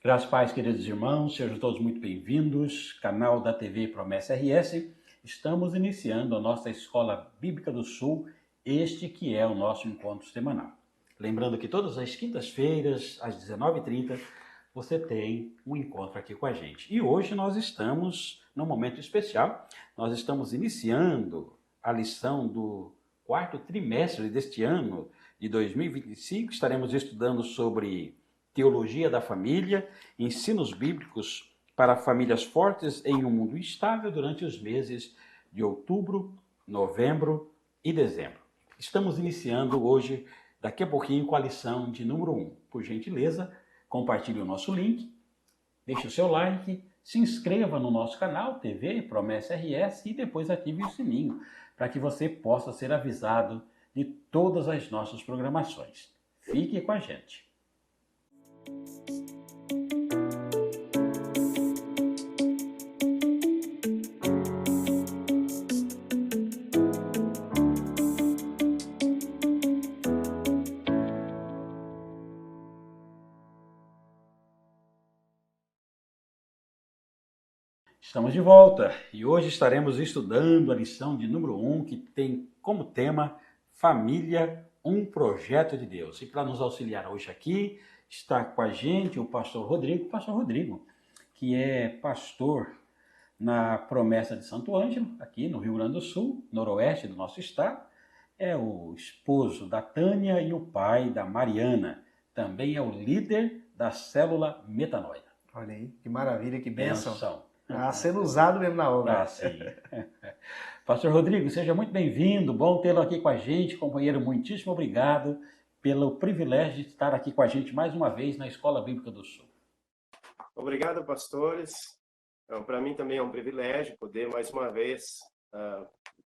Graças a paz, queridos irmãos, sejam todos muito bem-vindos. Canal da TV Promessa RS. Estamos iniciando a nossa Escola Bíblica do Sul, este que é o nosso encontro semanal. Lembrando que todas as quintas-feiras, às 19h30, você tem um encontro aqui com a gente. E hoje nós estamos num momento especial. Nós estamos iniciando a lição do quarto trimestre deste ano de 2025. Estaremos estudando sobre teologia da família, ensinos bíblicos para famílias fortes em um mundo instável durante os meses de outubro, novembro e dezembro. Estamos iniciando hoje, daqui a pouquinho, com a lição de número 1. Por gentileza, compartilhe o nosso link, deixe o seu like, se inscreva no nosso canal TV Promessa RS e depois ative o sininho para que você possa ser avisado de todas as nossas programações. Fique com a gente. Estamos de volta e hoje estaremos estudando a lição de número 1, que tem como tema Família, um projeto de Deus. E para nos auxiliar hoje aqui, está com a gente o pastor Rodrigo, que é pastor na Promessa de Santo Ângelo, aqui no Rio Grande do Sul, noroeste do nosso estado. É o esposo da Tânia e o pai da Mariana. Também é o líder da célula Metanoia. Olha aí, que maravilha, que bênção. Benção. Sendo usado mesmo na obra. Sim. Pastor Rodrigo, seja muito bem-vindo, bom tê-lo aqui com a gente, companheiro, muitíssimo obrigado pelo privilégio de estar aqui com a gente mais uma vez na Escola Bíblica do Sul. Obrigado, pastores. Para mim também é um privilégio poder mais uma vez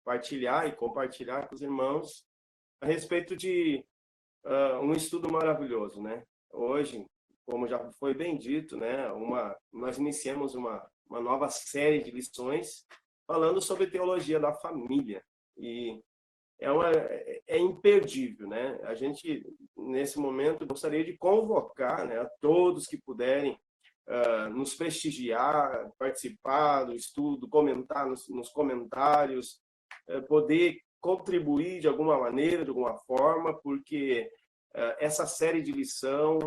partilhar e compartilhar com os irmãos a respeito de um estudo maravilhoso, né? Hoje, como já foi bem dito, né, nós iniciamos uma nova série de lições falando sobre teologia da família. E é imperdível, né? A gente, nesse momento, gostaria de convocar, né, a todos que puderem nos prestigiar, participar do estudo, comentar nos comentários, poder contribuir de alguma maneira, de alguma forma, porque essa série de lição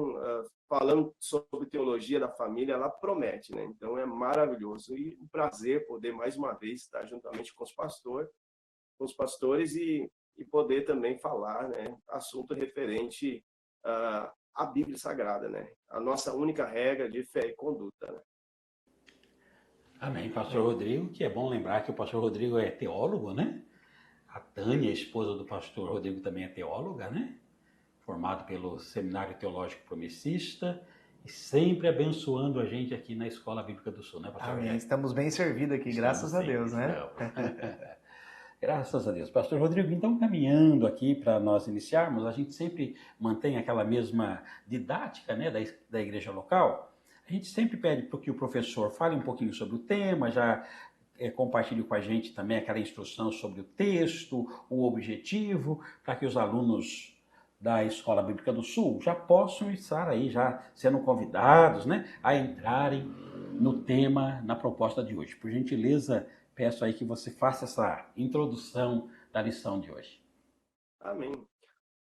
falando sobre teologia da família, ela promete, né? Então é maravilhoso e um prazer poder mais uma vez estar juntamente com os pastores e poder também falar, né, assunto referente à Bíblia Sagrada, né? A nossa única regra de fé e conduta, né? Amém, pastor Rodrigo, que é bom lembrar que o pastor Rodrigo é teólogo, né? A Tânia, a esposa do pastor Rodrigo, também é teóloga, né? Formado pelo Seminário Teológico Promessista e sempre abençoando a gente aqui na Escola Bíblica do Sul, né, pastor? Amém. Estamos bem servidos aqui, graças a Deus, né? Graças a Deus. Pastor Rodrigo, então, caminhando aqui para nós iniciarmos, a gente sempre mantém aquela mesma didática, né, da igreja local. A gente sempre pede para que o professor fale um pouquinho sobre o tema, já compartilhe com a gente também aquela instrução sobre o texto, o objetivo, para que os alunos da Escola Bíblica do Sul já possam estar aí, já sendo convidados, né, a entrarem no tema, na proposta de hoje. Por gentileza, peço aí que você faça essa introdução da lição de hoje. Amém.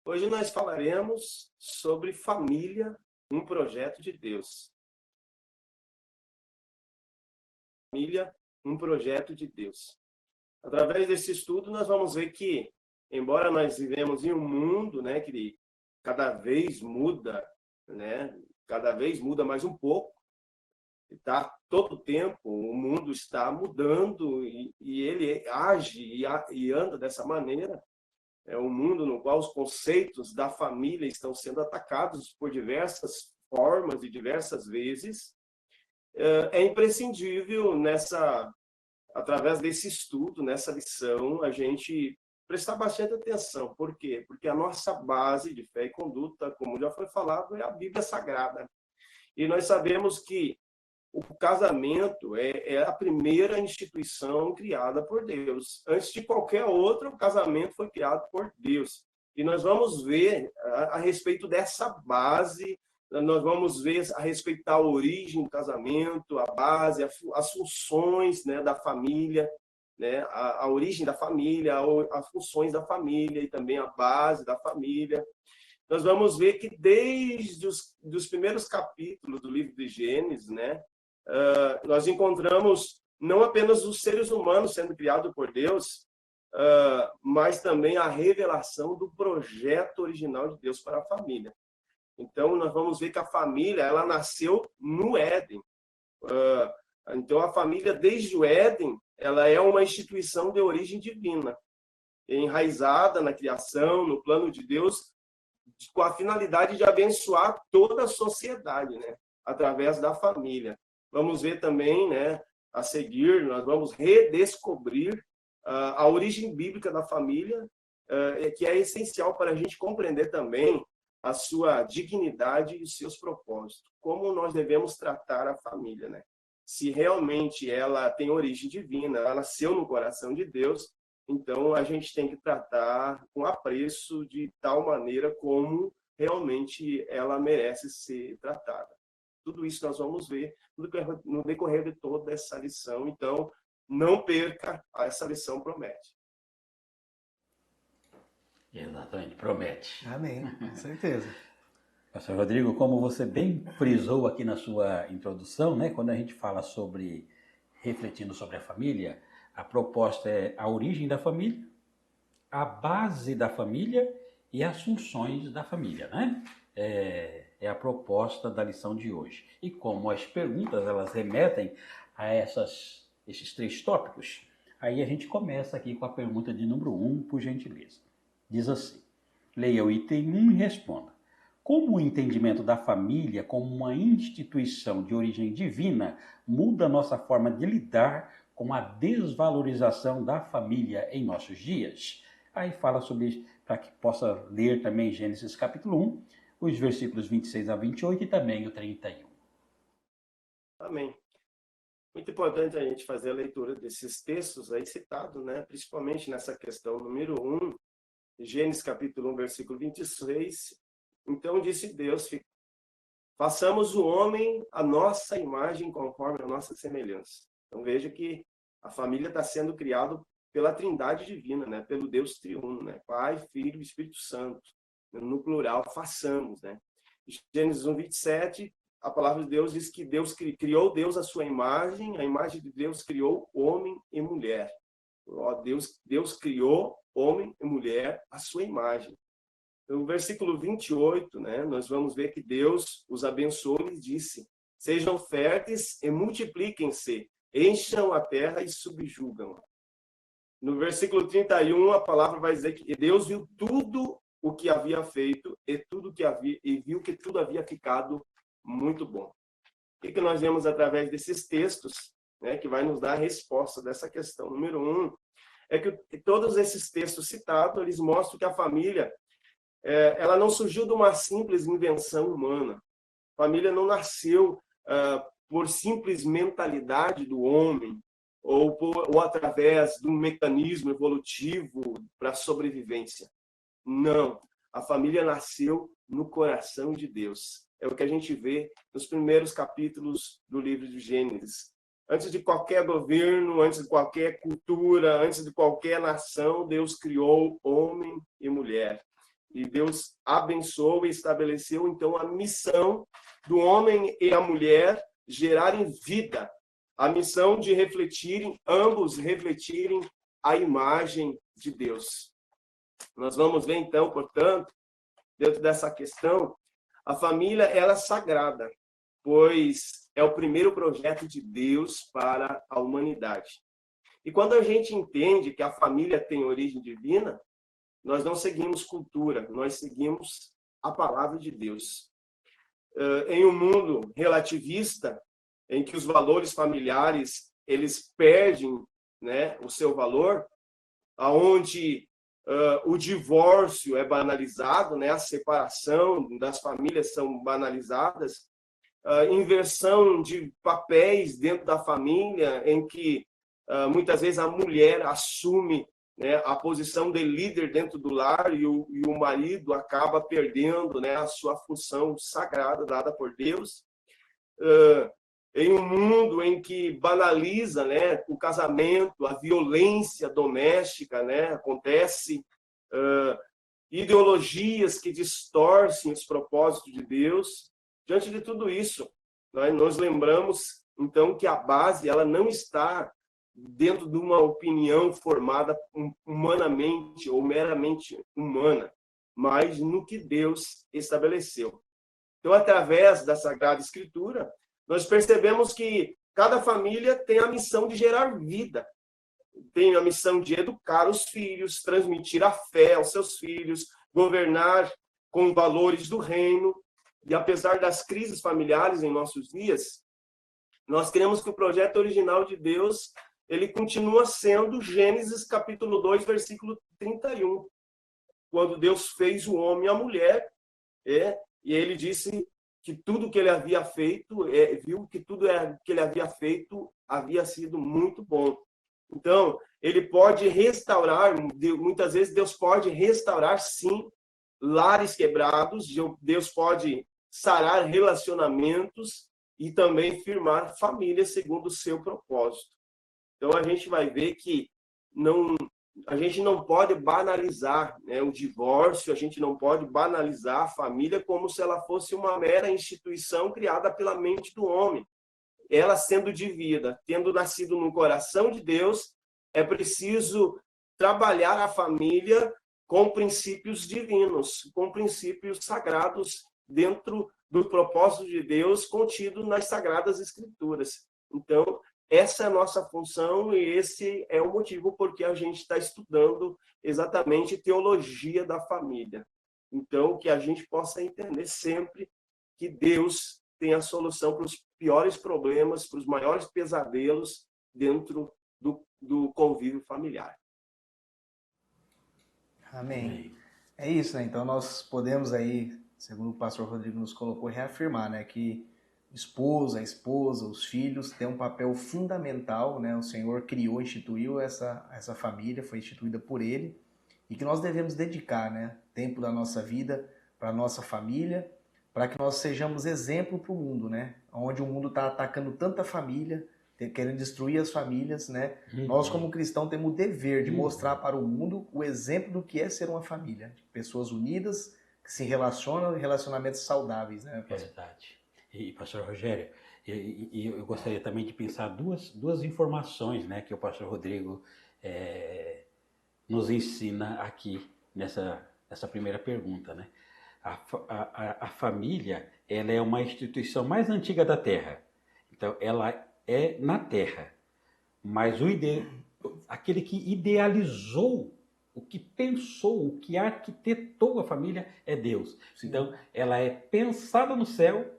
Hoje nós falaremos sobre família, um projeto de Deus. Família, um projeto de Deus. Através desse estudo, nós vamos ver que, embora nós vivemos em um mundo, né, que cada vez muda, né, cada vez muda mais um pouco, tá? Todo o tempo o mundo está mudando e ele age e anda dessa maneira. É um mundo no qual os conceitos da família estão sendo atacados por diversas formas e diversas vezes. É imprescindível através desse estudo, nessa lição, a gente prestar bastante atenção. Por quê? Porque a nossa base de fé e conduta, como já foi falado, é a Bíblia Sagrada. E nós sabemos que o casamento é a primeira instituição criada por Deus. Antes de qualquer outra, o casamento foi criado por Deus. E nós vamos ver a respeito dessa base nós vamos ver a respeito da origem do casamento, a base, as funções, né, da família, né, a origem da família, as funções da família e também a base da família. Nós vamos ver que desde os primeiros capítulos do livro de Gênesis, né, nós encontramos não apenas os seres humanos sendo criados por Deus, mas também a revelação do projeto original de Deus para a família. Então, nós vamos ver que a família, ela nasceu no Éden. Então, a família, desde o Éden, ela é uma instituição de origem divina, enraizada na criação, no plano de Deus, com a finalidade de abençoar toda a sociedade, né? Através da família. Vamos ver também, né, a seguir, nós vamos redescobrir a origem bíblica da família, que é essencial para a gente compreender também a sua dignidade e os seus propósitos. Como nós devemos tratar a família, né? Se realmente ela tem origem divina, ela nasceu no coração de Deus, então a gente tem que tratar com apreço de tal maneira como realmente ela merece ser tratada. Tudo isso nós vamos ver no decorrer de toda essa lição. Então, não perca, essa lição promete. Exatamente, promete. Amém, com certeza. Pastor Rodrigo, como você bem frisou aqui na sua introdução, né, quando a gente fala sobre, refletindo sobre a família, a proposta é a origem da família, a base da família e as funções da família, né? É a proposta da lição de hoje. E como as perguntas, elas remetem a esses três tópicos, aí a gente começa aqui com a pergunta de número 1, por gentileza. Diz assim, leia o item 1 e responda. Como o entendimento da família como uma instituição de origem divina muda a nossa forma de lidar com a desvalorização da família em nossos dias? Aí fala sobre isso, para que possa ler também Gênesis capítulo 1, os versículos 26 a 28 e também o 31. Amém. Muito importante a gente fazer a leitura desses textos aí citados, né? Principalmente nessa questão número 1, Gênesis capítulo 1, versículo 26. Então disse Deus, façamos o homem a nossa imagem conforme a nossa semelhança. Então veja que a família está sendo criada pela Trindade divina, né? Pelo Deus triuno, né? Pai, Filho e Espírito Santo. No plural, façamos, né? Gênesis 1, 27, a palavra de Deus diz que Deus criou Deus a sua imagem, a imagem de Deus criou homem e mulher. Deus criou homem e mulher a sua imagem. No versículo 28, né, nós vamos ver que Deus os abençoou e disse, sejam férteis e multipliquem-se, encham a terra e subjugam. No versículo 31, a palavra vai dizer que Deus viu tudo o que havia feito e viu que tudo havia ficado muito bom. O que nós vemos através desses textos, né, que vai nos dar a resposta dessa questão? Número 1, é que todos esses textos citados, eles mostram que a família, ela não surgiu de uma simples invenção humana. A família não nasceu por simples mentalidade do homem, ou através de um mecanismo evolutivo para a sobrevivência. Não, a família nasceu no coração de Deus. É o que a gente vê nos primeiros capítulos do livro de Gênesis. Antes de qualquer governo, antes de qualquer cultura, antes de qualquer nação, Deus criou homem e mulher. E Deus abençoou e estabeleceu, então, a missão do homem e a mulher gerarem vida. A missão de ambos refletirem a imagem de Deus. Nós vamos ver, então, portanto, dentro dessa questão, a família ela é sagrada, pois é o primeiro projeto de Deus para a humanidade. E quando a gente entende que a família tem origem divina, nós não seguimos cultura, nós seguimos a palavra de Deus. Em um mundo relativista, em que os valores familiares eles perdem, né, o seu valor, aonde o divórcio é banalizado, né? A separação das famílias são banalizadas, inversão de papéis dentro da família, em que muitas vezes a mulher assume né, a posição de líder dentro do lar e o marido acaba perdendo, né, a sua função sagrada dada por Deus. Em um mundo em que banaliza, né, o casamento, a violência doméstica, né, acontece, ideologias que distorcem os propósitos de Deus. Diante de tudo isso, nós lembramos, então, que a base ela não está dentro de uma opinião formada humanamente ou meramente humana, mas no que Deus estabeleceu. Então, através da Sagrada Escritura, nós percebemos que cada família tem a missão de gerar vida, tem a missão de educar os filhos, transmitir a fé aos seus filhos, governar com valores do reino. E apesar das crises familiares em nossos dias, nós cremos que o projeto original de Deus, ele continua sendo Gênesis capítulo 2, versículo 31. Quando Deus fez o homem e a mulher, e ele disse que tudo que ele havia feito, viu que tudo que ele havia feito havia sido muito bom. Então, ele pode restaurar, muitas vezes Deus pode restaurar, sim, lares quebrados, Deus pode sarar relacionamentos e também firmar famílias segundo o seu propósito. Então, a gente vai ver que a gente não pode banalizar, né, o divórcio, a gente não pode banalizar a família como se ela fosse uma mera instituição criada pela mente do homem. Ela sendo divina, tendo nascido no coração de Deus, é preciso trabalhar a família com princípios divinos, com princípios sagrados dentro do propósito de Deus contido nas Sagradas Escrituras. Então, essa é a nossa função e esse é o motivo por que a gente está estudando exatamente teologia da família. Então, que a gente possa entender sempre que Deus tem a solução para os piores problemas, para os maiores pesadelos dentro do convívio familiar. Amém. É isso, né? Então nós podemos aí, segundo o pastor Rodrigo nos colocou, reafirmar, né, que a esposa, os filhos têm um papel fundamental, né? O Senhor criou, instituiu essa família, foi instituída por Ele, e que nós devemos dedicar, né, tempo da nossa vida para a nossa família, para que nós sejamos exemplo para o mundo, né? Onde o mundo está atacando tanta família, querendo destruir as famílias, né? Nós, como cristãos, temos o dever de mostrar para o mundo o exemplo do que é ser uma família. Pessoas unidas, que se relacionam, relacionamentos saudáveis, né? É verdade. E, pastor Rogério, eu gostaria também de pensar duas informações, né, que o pastor Rodrigo nos ensina aqui nessa primeira pergunta, né? A família, ela é uma instituição mais antiga da Terra. Então, ela é na Terra. Mas aquele que idealizou, o que pensou, o que arquitetou a família é Deus. Sim. Então, ela é pensada no céu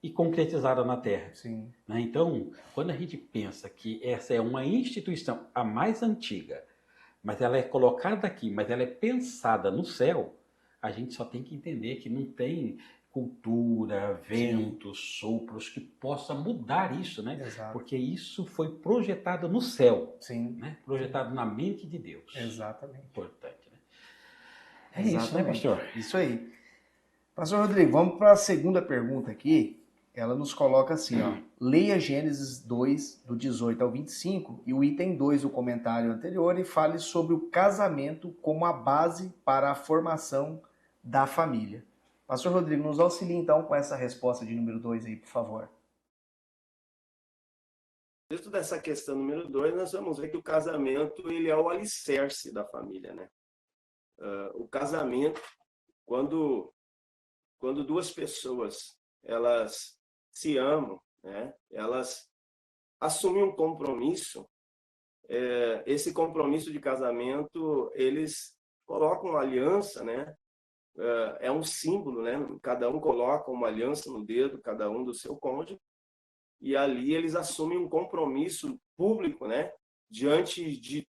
e concretizada na Terra. Sim. Então, quando a gente pensa que essa é uma instituição, a mais antiga, mas ela é colocada aqui, mas ela é pensada no céu, a gente só tem que entender que não tem cultura, ventos, sopros que possa mudar isso, né? Exato. Porque isso foi projetado no céu, sim, né? Projetado na mente de Deus. Exatamente. Importante, né? É isso, né, pastor? Isso aí. Pastor Rodrigo, vamos para a segunda pergunta aqui. Ela nos coloca assim, ó. Leia Gênesis 2, do 18 ao 25, e o item 2 do comentário anterior, e fale sobre o casamento como a base para a formação da família. Pastor Rodrigo, nos auxilie então com essa resposta de número 2 aí, por favor. Dentro dessa questão número 2, nós vamos ver que o casamento ele é o alicerce da família, né? O casamento, quando duas pessoas elas se amam, né? Elas assumem um compromisso. Esse compromisso de casamento, eles colocam uma aliança, né? É um símbolo, né? Cada um coloca uma aliança no dedo, cada um do seu cônjuge, e ali eles assumem um compromisso público, né? Diante de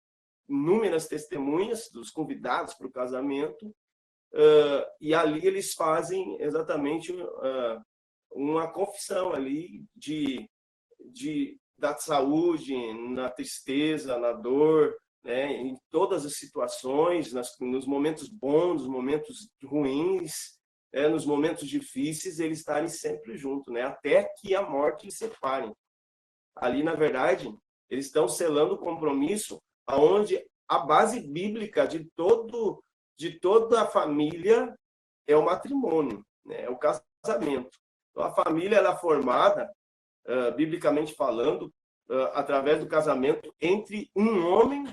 inúmeras testemunhas dos convidados para o casamento, e ali eles fazem exatamente uma confissão ali da saúde, na tristeza, na dor, né, em todas as situações, nos momentos bons, nos momentos ruins, nos momentos difíceis, eles estarem sempre juntos, né, até que a morte os separe. Ali, na verdade, eles estão selando o compromisso aonde a base bíblica de toda a família é o matrimônio, né? É o casamento. Então, a família ela é formada, biblicamente falando, através do casamento entre um homem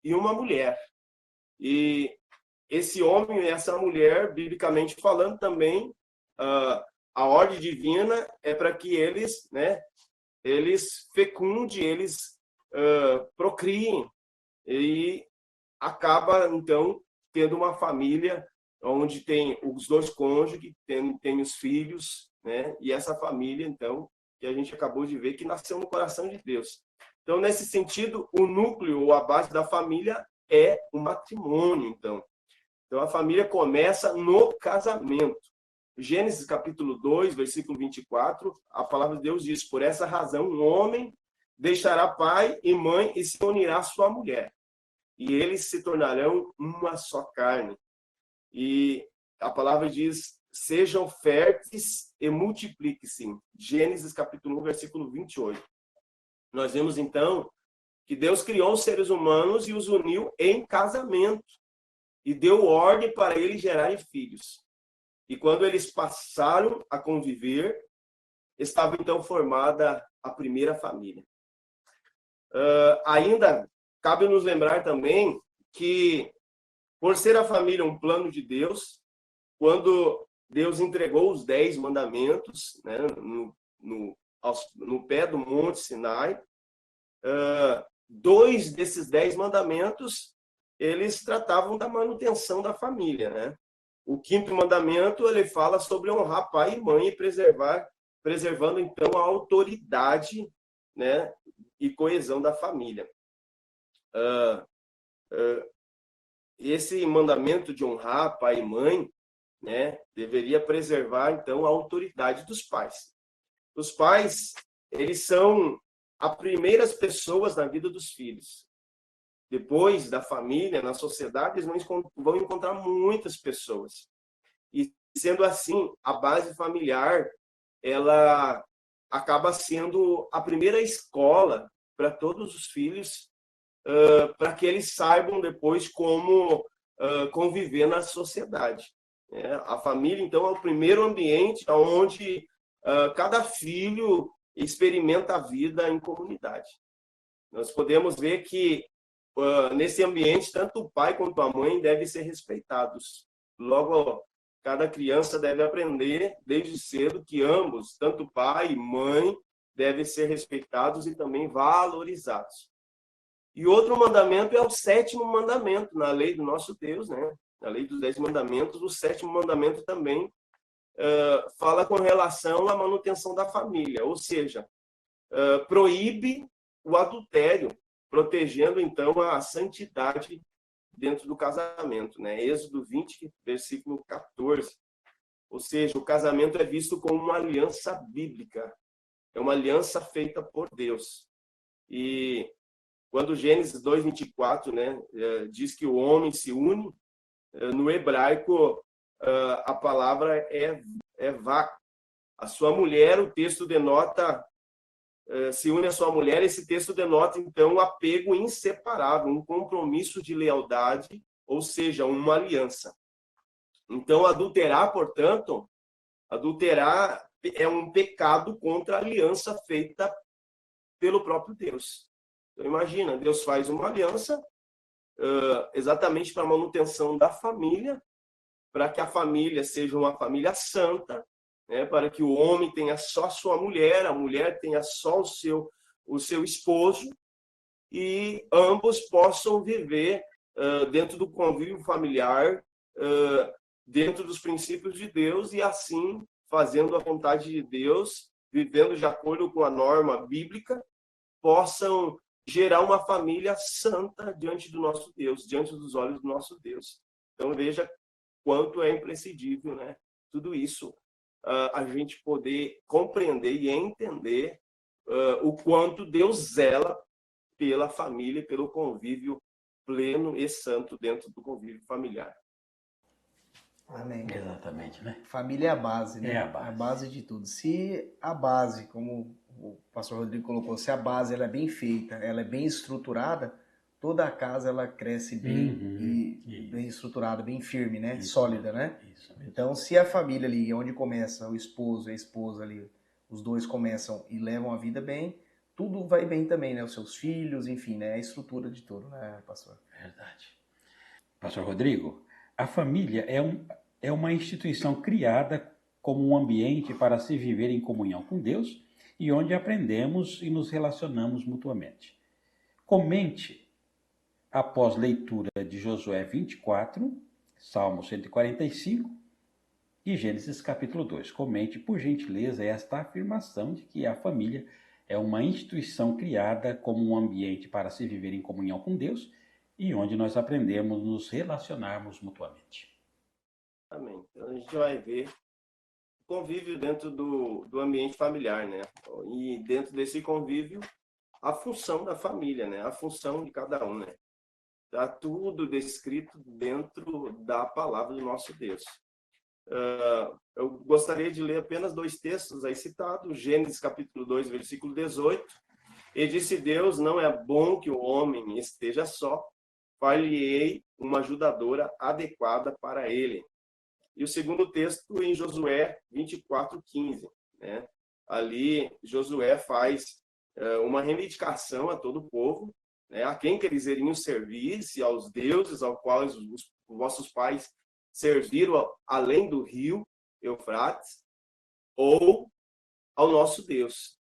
e uma mulher. E esse homem e essa mulher, biblicamente falando também, a ordem divina é para que eles, né, eles fecundem, eles procriem, e acaba, então, tendo uma família onde tem os dois cônjuges, tem os filhos, né? E essa família, então, que a gente acabou de ver, que nasceu no coração de Deus. Então, nesse sentido, o núcleo ou a base da família é o matrimônio, então. Então, a família começa no casamento. Gênesis capítulo 2, versículo 24, a palavra de Deus diz: por essa razão, um homem deixará pai e mãe e se unirá à sua mulher, e eles se tornarão uma só carne. E a palavra diz: sejam férteis e multipliquem-se. Gênesis capítulo 1, versículo 28. Nós vemos então que Deus criou os seres humanos e os uniu em casamento e deu ordem para eles gerarem filhos. E quando eles passaram a conviver, estava então formada a primeira família. Ainda cabe nos lembrar também que, por ser a família um plano de Deus, quando Deus entregou os 10 mandamentos, né, no pé do Monte Sinai, 2 desses 10 mandamentos, eles tratavam da manutenção da família, né? O 5º mandamento, ele fala sobre honrar pai e mãe e preservando, então, a autoridade, né, e coesão da família. Esse mandamento de honrar pai e mãe, né, deveria preservar, então, a autoridade dos pais. Os pais, eles são as primeiras pessoas na vida dos filhos. Depois da família, na sociedade, eles vão encontrar muitas pessoas. E, sendo assim, a base familiar, ela acaba sendo a primeira escola para todos os filhos, para que eles saibam depois como conviver na sociedade. A família, então, é o primeiro ambiente onde cada filho experimenta a vida em comunidade. Nós podemos ver que, nesse ambiente, tanto o pai quanto a mãe devem ser respeitados. Logo, cada criança deve aprender desde cedo que ambos, tanto pai e mãe, devem ser respeitados e também valorizados. E outro mandamento é o 7º mandamento na lei do nosso Deus, né? Na lei dos 10 mandamentos, o 7º mandamento também fala com relação à manutenção da família, ou seja, proíbe o adultério, protegendo, então, a santidade dentro do casamento, né? Êxodo 20, versículo 14. Ou seja, o casamento é visto como uma aliança bíblica, é uma aliança feita por Deus. E quando Gênesis 2, 24, né, diz que o homem se une, no hebraico, a palavra é vá. A sua mulher, o texto denota, se une a sua mulher, esse texto denota, então, um apego inseparável, um compromisso de lealdade, ou seja, uma aliança. Então, adulterar, portanto, adulterar é um pecado contra a aliança feita pelo próprio Deus. Então, imagina, Deus faz uma aliança exatamente para a manutenção da família, para que a família seja uma família santa, né, para que o homem tenha só a sua mulher, a mulher tenha só o seu esposo, e ambos possam viver dentro do convívio familiar, dentro dos princípios de Deus, e assim, fazendo a vontade de Deus, vivendo de acordo com a norma bíblica, possam gerar uma família santa diante do nosso Deus, diante dos olhos do nosso Deus. Então, veja quanto é imprescindível, né? Tudo isso, a gente poder compreender e entender o quanto Deus zela pela família e pelo convívio pleno e santo dentro do convívio familiar. Amém. Exatamente, né? Família é a base, né? É a base. A base de tudo. Se a base, como o pastor Rodrigo colocou, se a base ela é bem feita, ela é bem estruturada, toda a casa ela cresce bem e bem estruturada, bem firme, né? Isso Sólida, mesmo, né? isso mesmo. Então, se a família ali, onde começa o esposo e a esposa ali, os dois começam e levam a vida bem, tudo vai bem também, né? Os seus filhos, enfim, né? A estrutura de tudo, né, pastor? Verdade. Pastor Rodrigo, a família é uma instituição criada como um ambiente para se viver em comunhão com Deus e onde aprendemos e nos relacionamos mutuamente. Comente, após leitura de Josué 24, Salmo 145 e Gênesis capítulo 2. Comente, por gentileza, esta afirmação de que a família é uma instituição criada como um ambiente para se viver em comunhão com Deus e onde nós aprendemos a nos relacionarmos mutuamente. Amém. Então a gente vai ver o convívio dentro do ambiente familiar, né? E dentro desse convívio, a função da família, né? A função de cada um, né? Está tudo descrito dentro da palavra do nosso Deus. Eu gostaria de ler apenas 2 textos aí citados, Gênesis capítulo 2, versículo 18. E disse Deus, não é bom que o homem esteja só, far-lhe-ei uma ajudadora adequada para ele. E o segundo texto em Josué 24:15, né? Ali Josué faz uma reivindicação a todo o povo, né? A quem que eles iriam servir, se aos deuses aos quais os vossos pais serviram além do rio Eufrates, ou ao nosso Deus.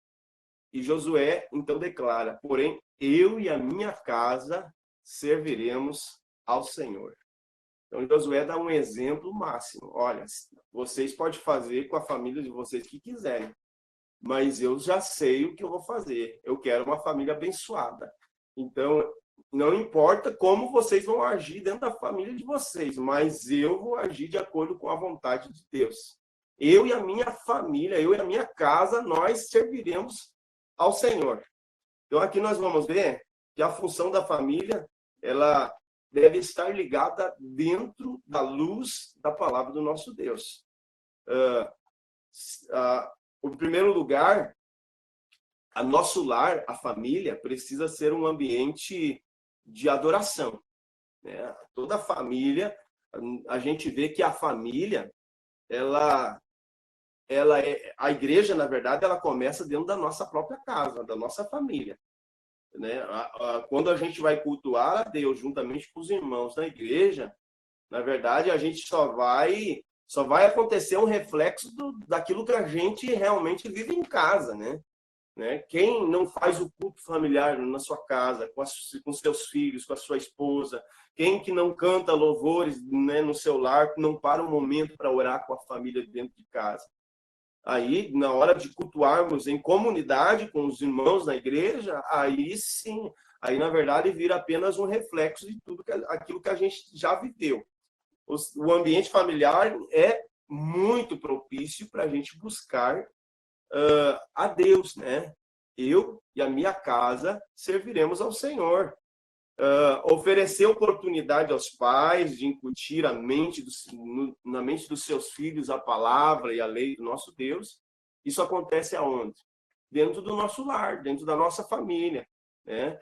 E Josué então declara, porém, eu e a minha casa serviremos ao Senhor. Então, Josué dá um exemplo máximo. Olha, vocês podem fazer com a família de vocês o que quiserem, mas eu já sei o que eu vou fazer. Eu quero uma família abençoada. Então, não importa como vocês vão agir dentro da família de vocês, mas eu vou agir de acordo com a vontade de Deus. Eu e a minha família, eu e a minha casa, nós serviremos ao Senhor. Então, aqui nós vamos ver que a função da família, ela deve estar ligada dentro da luz da palavra do nosso Deus. Em primeiro lugar, a nosso lar, a família, precisa ser um ambiente de adoração, né? Toda família, a gente vê que a família, a igreja, na verdade, ela começa dentro da nossa própria casa, da nossa família, né? Quando a gente vai cultuar a Deus juntamente com os irmãos na igreja, na verdade, a gente só vai acontecer um reflexo daquilo que a gente realmente vive em casa, né? Quem não faz o culto familiar na sua casa, com seus filhos, com a sua esposa, quem que não canta louvores, né, no seu lar, não para um momento para orar com a família dentro de casa. Aí, na hora de cultuarmos em comunidade com os irmãos na igreja, aí sim, aí na verdade vira apenas um reflexo de tudo aquilo que a gente já viveu. O ambiente familiar é muito propício para a gente buscar a Deus, né? Eu e a minha casa serviremos ao Senhor. Oferecer oportunidade aos pais de incutir na mente dos seus filhos a palavra e a lei do nosso Deus. Isso acontece aonde? Dentro do nosso lar, dentro da nossa família, né?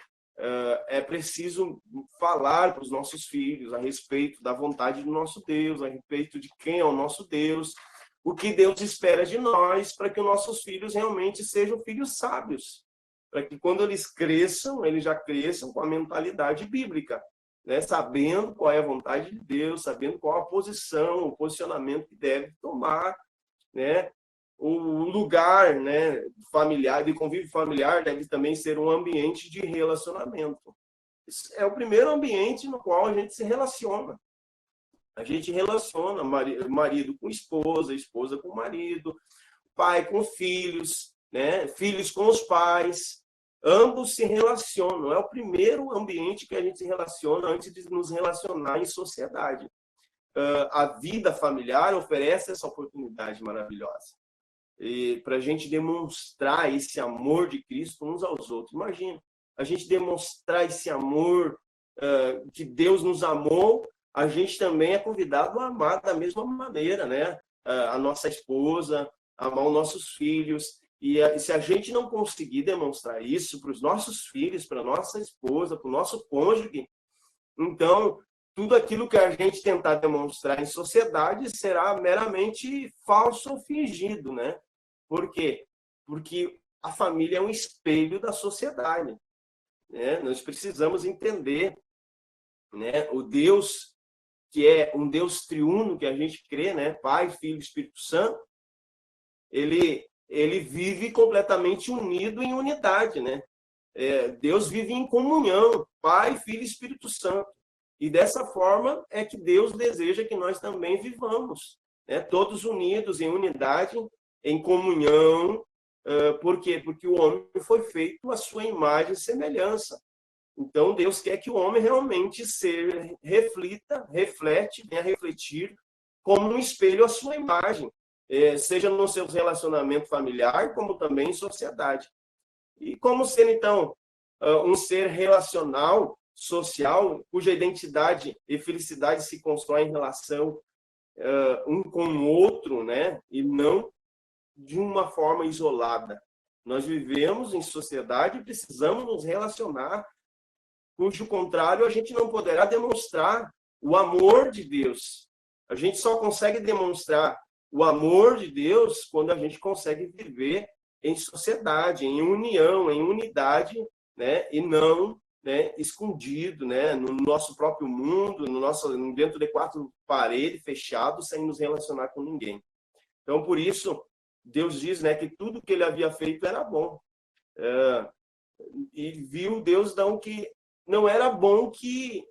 É preciso falar para os nossos filhos a respeito da vontade do nosso Deus, a respeito de quem é o nosso Deus, o que Deus espera de nós, para que os nossos filhos realmente sejam filhos sábios, para que quando eles cresçam, eles já cresçam com a mentalidade bíblica, né? Sabendo qual é a vontade de Deus, sabendo qual a posição, o posicionamento que deve tomar, né? O lugar, né, familiar, de convívio familiar, deve também ser um ambiente de relacionamento. Esse é o primeiro ambiente no qual a gente se relaciona. A gente relaciona marido com esposa, esposa com marido, pai com filhos, né? Filhos com os pais. Ambos se relacionam. É o primeiro ambiente que a gente se relaciona antes de nos relacionar em sociedade. A vida familiar oferece essa oportunidade maravilhosa. E para a gente demonstrar esse amor de Cristo uns aos outros. Imagina, a gente demonstrar esse amor que Deus nos amou, a gente também é convidado a amar da mesma maneira, né? A nossa esposa, amar os nossos filhos. E se a gente não conseguir demonstrar isso para os nossos filhos, para a nossa esposa, para o nosso cônjuge, então tudo aquilo que a gente tentar demonstrar em sociedade será meramente falso ou fingido, né? Por quê? Porque a família é um espelho da sociedade, né? Nós precisamos entender, né? O Deus que é um Deus triuno que a gente crê, né? Pai, Filho e Espírito Santo, ele vive completamente unido em unidade, né? Deus vive em comunhão, Pai, Filho e Espírito Santo. E dessa forma é que Deus deseja que nós também vivamos, né? Todos unidos em unidade, em comunhão. Por quê? Porque o homem foi feito à sua imagem e semelhança. Então, Deus quer que o homem realmente reflete, venha refletir como um espelho a sua imagem, seja no seu relacionamento familiar, como também em sociedade. E como ser, então, um ser relacional, social, cuja identidade e felicidade se constrói em relação um com o outro, né? E não de uma forma isolada. Nós vivemos em sociedade e precisamos nos relacionar, cujo contrário a gente não poderá demonstrar o amor de Deus. A gente só consegue demonstrar o amor de Deus quando a gente consegue viver em sociedade, em união, em unidade, né? E não, né, escondido, né, no nosso próprio mundo, dentro de quatro paredes, fechados, sem nos relacionar com ninguém. Então, por isso, Deus diz, né, que tudo que ele havia feito era bom. E viu Deus não que não era bom que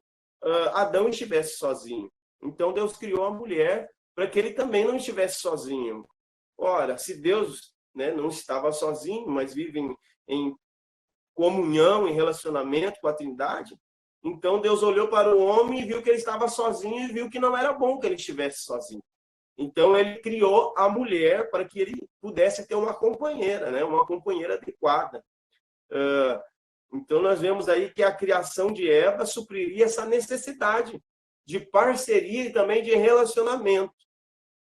Adão estivesse sozinho. Então, Deus criou a mulher para que ele também não estivesse sozinho. Ora, se Deus, né, não estava sozinho, mas vive em comunhão, em relacionamento com a Trindade, então Deus olhou para o homem e viu que ele estava sozinho e viu que não era bom que ele estivesse sozinho. Então ele criou a mulher para que ele pudesse ter uma companheira, né, uma companheira adequada. Então nós vemos aí que a criação de Eva supriria essa necessidade de parceria e também de relacionamento.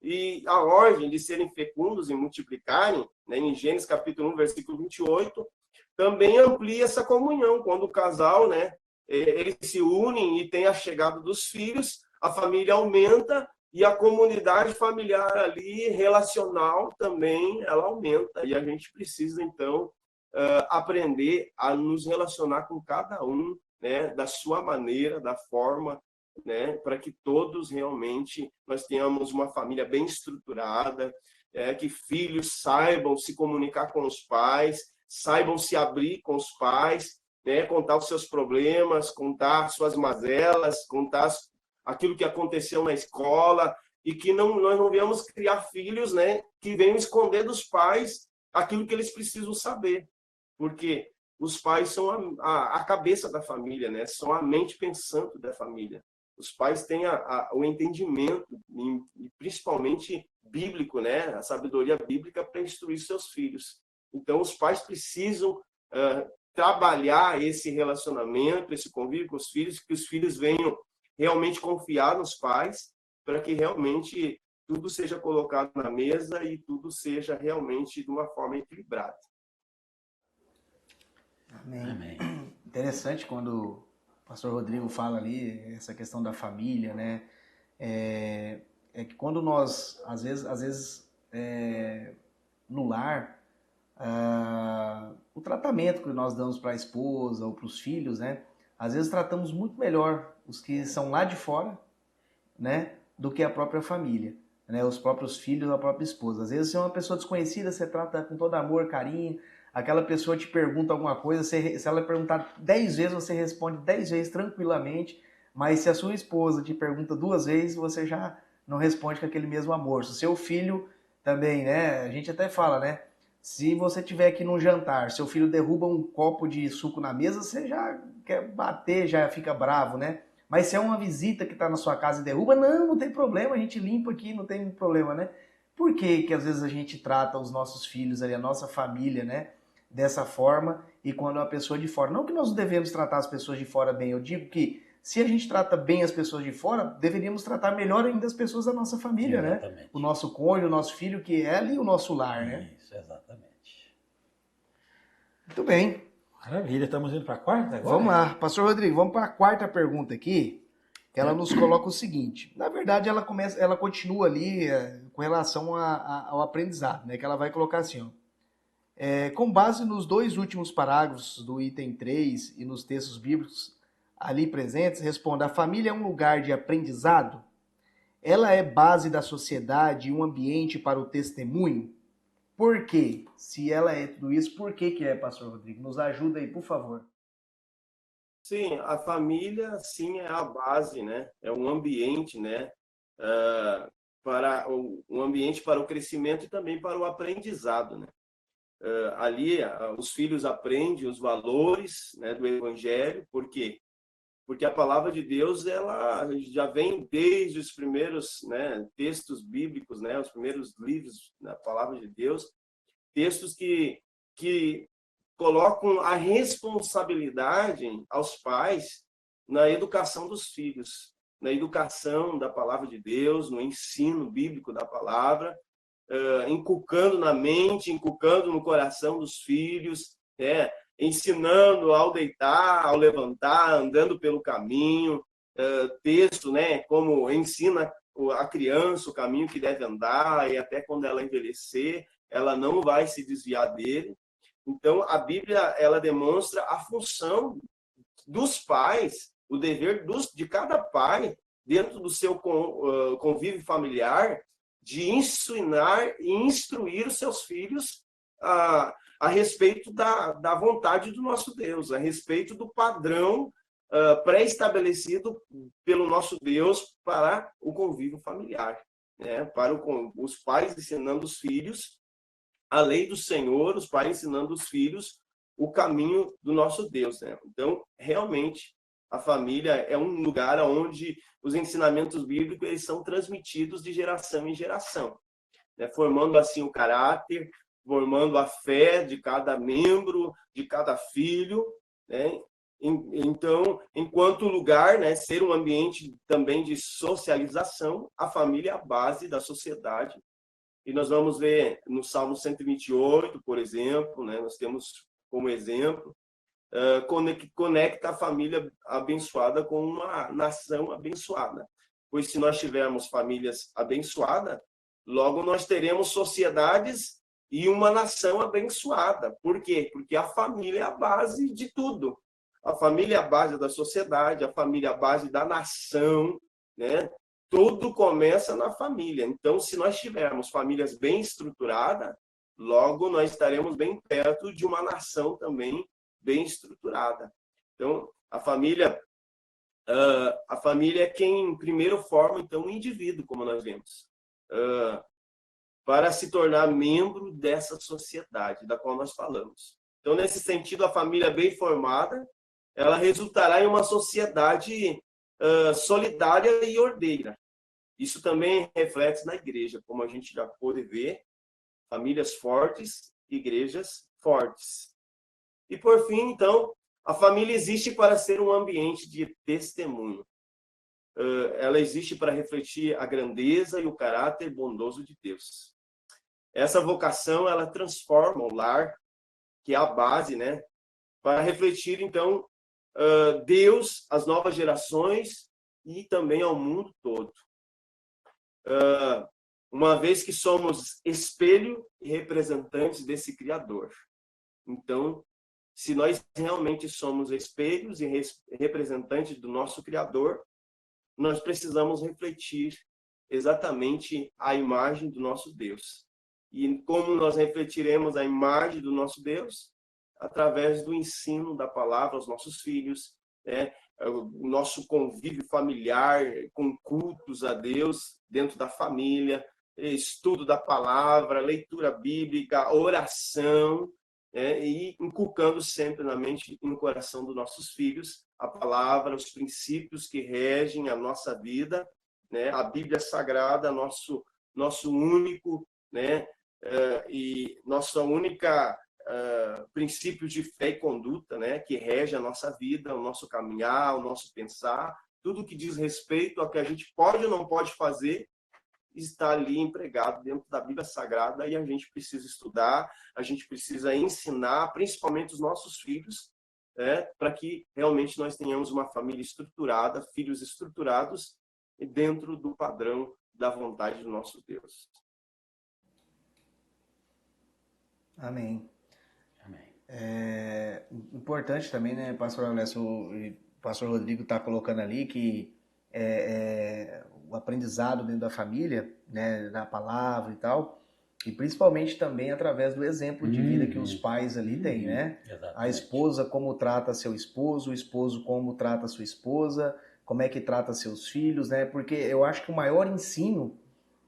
E a ordem de serem fecundos e multiplicarem, né, em Gênesis capítulo 1, versículo 28, também amplia essa comunhão. Quando o casal, né, eles se unem e tem a chegada dos filhos, a família aumenta e a comunidade familiar ali, relacional, também, ela aumenta. E a gente precisa, então, aprender a nos relacionar com cada um, né, da sua maneira, da forma, né, para que todos realmente nós tenhamos uma família bem estruturada, que filhos saibam se comunicar com os pais, saibam se abrir com os pais, né, contar os seus problemas, contar suas mazelas, contar aquilo que aconteceu na escola, e que nós não viemos criar filhos, né, que venham esconder dos pais aquilo que eles precisam saber, porque os pais são a cabeça da família, né, são a mente pensante da família. Os pais têm o entendimento, principalmente bíblico, né, a sabedoria bíblica para instruir seus filhos. Então, os pais precisam trabalhar esse relacionamento, esse convívio com os filhos, que os filhos venham realmente confiar nos pais, para que realmente tudo seja colocado na mesa e tudo seja realmente de uma forma equilibrada. Amém. Amém. Interessante quando o pastor Rodrigo fala ali, essa questão da família, né? É que quando nós, às vezes no lar, o tratamento que nós damos para a esposa ou para os filhos, né? Às vezes tratamos muito melhor os que são lá de fora, né? Do que a própria família, né? Os próprios filhos, a própria esposa. Às vezes, se é uma pessoa desconhecida, você trata com todo amor, carinho. Aquela pessoa te pergunta alguma coisa, se ela perguntar 10 vezes, você responde 10 vezes tranquilamente. Mas se a sua esposa te pergunta 2 vezes, você já não responde com aquele mesmo amor. Se o seu filho também, né? A gente até fala, né? Se você tiver aqui num jantar, seu filho derruba um copo de suco na mesa, você já quer bater, já fica bravo, né? Mas se é uma visita que está na sua casa e derruba, não tem problema, a gente limpa aqui, não tem problema, né? Por que às vezes a gente trata os nossos filhos ali, a nossa família, né? Dessa forma, e quando é uma pessoa de fora? Não que nós não devemos tratar as pessoas de fora bem, eu digo que se a gente trata bem as pessoas de fora, deveríamos tratar melhor ainda as pessoas da nossa família, Exatamente. né? O nosso cônjuge, o nosso filho, que é ali o nosso lar, né? Isso, exatamente. Muito bem. Maravilha, estamos indo para a quarta agora? Vamos lá. Pastor Rodrigo, vamos para a quarta pergunta aqui. Ela nos coloca o seguinte. Na verdade, ela continua ali com relação ao aprendizado, né? Que ela vai colocar assim, ó. Com base nos 2 últimos parágrafos do item 3 e nos textos bíblicos ali presentes, responda: a família é um lugar de aprendizado? Ela é base da sociedade e um ambiente para o testemunho? Por quê? Se ela é tudo isso, por que é, Pastor Rodrigo? Nos ajuda aí, por favor. Sim, a família, sim, é a base, né? É um ambiente, né? Um ambiente para o crescimento e também para o aprendizado, né? Ali, os filhos aprendem os valores, né, do Evangelho. Por quê? Porque a palavra de Deus, ela já vem desde os primeiros, né, textos bíblicos, né? Os primeiros livros da palavra de Deus, textos que colocam a responsabilidade aos pais na educação dos filhos, na educação da palavra de Deus, no ensino bíblico da palavra, inculcando na mente, inculcando no coração dos filhos, ensinando ao deitar, ao levantar, andando pelo caminho, texto, né, como ensina a criança o caminho que deve andar, e até quando ela envelhecer, ela não vai se desviar dele. Então, a Bíblia, ela demonstra a função dos pais, o dever de cada pai, dentro do seu convívio familiar, de ensinar e instruir os seus filhos a respeito da vontade do nosso Deus, a respeito do padrão pré-estabelecido pelo nosso Deus para o convívio familiar, né? Para os pais ensinando os filhos a lei do Senhor, os pais ensinando os filhos o caminho do nosso Deus, né? Então, realmente, a família é um lugar onde os ensinamentos bíblicos eles são transmitidos de geração em geração, né? Formando assim o caráter, formando a fé de cada membro, de cada filho, né? Então, enquanto lugar, né, ser um ambiente também de socialização, a família é a base da sociedade. E nós vamos ver no Salmo 128, por exemplo, né, nós temos como exemplo, conecta a família abençoada com uma nação abençoada. Pois se nós tivermos famílias abençoadas, logo nós teremos sociedades e uma nação abençoada. Por quê? Porque a família é a base de tudo. A família é a base da sociedade, a família é a base da nação, né? Tudo começa na família. Então, se nós tivermos famílias bem estruturadas, logo nós estaremos bem perto de uma nação também bem estruturada. Então, a família é quem primeiro forma então um indivíduo, como nós vemos, para se tornar membro dessa sociedade da qual nós falamos. Então, nesse sentido, a família bem formada, ela resultará em uma sociedade solidária e ordeira. Isso também reflete na igreja, como a gente já pôde ver, famílias fortes, igrejas fortes. E por fim, então, a família existe para ser um ambiente de testemunho. Ela existe para refletir a grandeza e o caráter bondoso de Deus. Essa vocação, ela transforma o lar, que é a base, né, para refletir, então, Deus às novas gerações e também ao mundo todo. Uma vez que somos espelho e representantes desse Criador. Então, se nós realmente somos espelhos e representantes do nosso Criador, nós precisamos refletir exatamente a imagem do nosso Deus. E como nós refletiremos a imagem do nosso Deus? Através do ensino da palavra aos nossos filhos, né? O nosso convívio familiar, com cultos a Deus dentro da família, estudo da palavra, leitura bíblica, oração, né? E inculcando sempre na mente e no coração dos nossos filhos a palavra, os princípios que regem a nossa vida, né? A Bíblia Sagrada, nosso único, né? E nossa única princípios de fé e conduta, né, que rege a nossa vida, o nosso caminhar, o nosso pensar, tudo que diz respeito ao que a gente pode ou não pode fazer, está ali empregado dentro da Bíblia Sagrada, e a gente precisa estudar, a gente precisa ensinar, principalmente os nossos filhos, para que realmente nós tenhamos uma família estruturada, filhos estruturados, dentro do padrão da vontade do nosso Deus. Amém. Amém. Importante também, né, pastor Alessio, o pastor Rodrigo está colocando ali que o aprendizado dentro da família, né, na palavra e tal, e principalmente também através do exemplo de vida que os pais ali têm, né? Exatamente. A esposa como trata seu esposo, o esposo como trata sua esposa, como é que trata seus filhos, né? Porque eu acho que o maior ensino,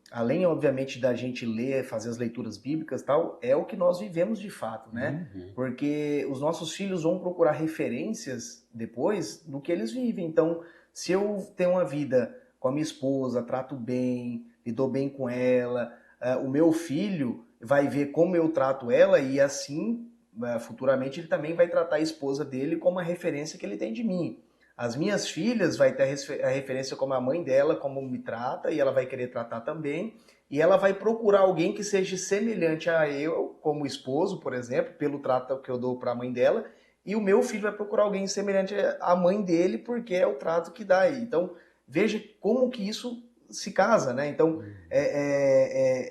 além, obviamente, da gente ler, fazer as leituras bíblicas e tal, é o que nós vivemos de fato, né? Porque os nossos filhos vão procurar referências depois do que eles vivem. Então, se eu tenho uma vida com a minha esposa, trato bem, lido bem com ela, o meu filho vai ver como eu trato ela e assim, futuramente, ele também vai tratar a esposa dele como a referência que ele tem de mim. As minhas filhas vai ter a referência como a mãe dela, como me trata, e ela vai querer tratar também. E ela vai procurar alguém que seja semelhante a eu, como esposo, por exemplo, pelo trato que eu dou para a mãe dela. E o meu filho vai procurar alguém semelhante à mãe dele, porque é o trato que dá aí. Então, veja como que isso se casa, né? Então,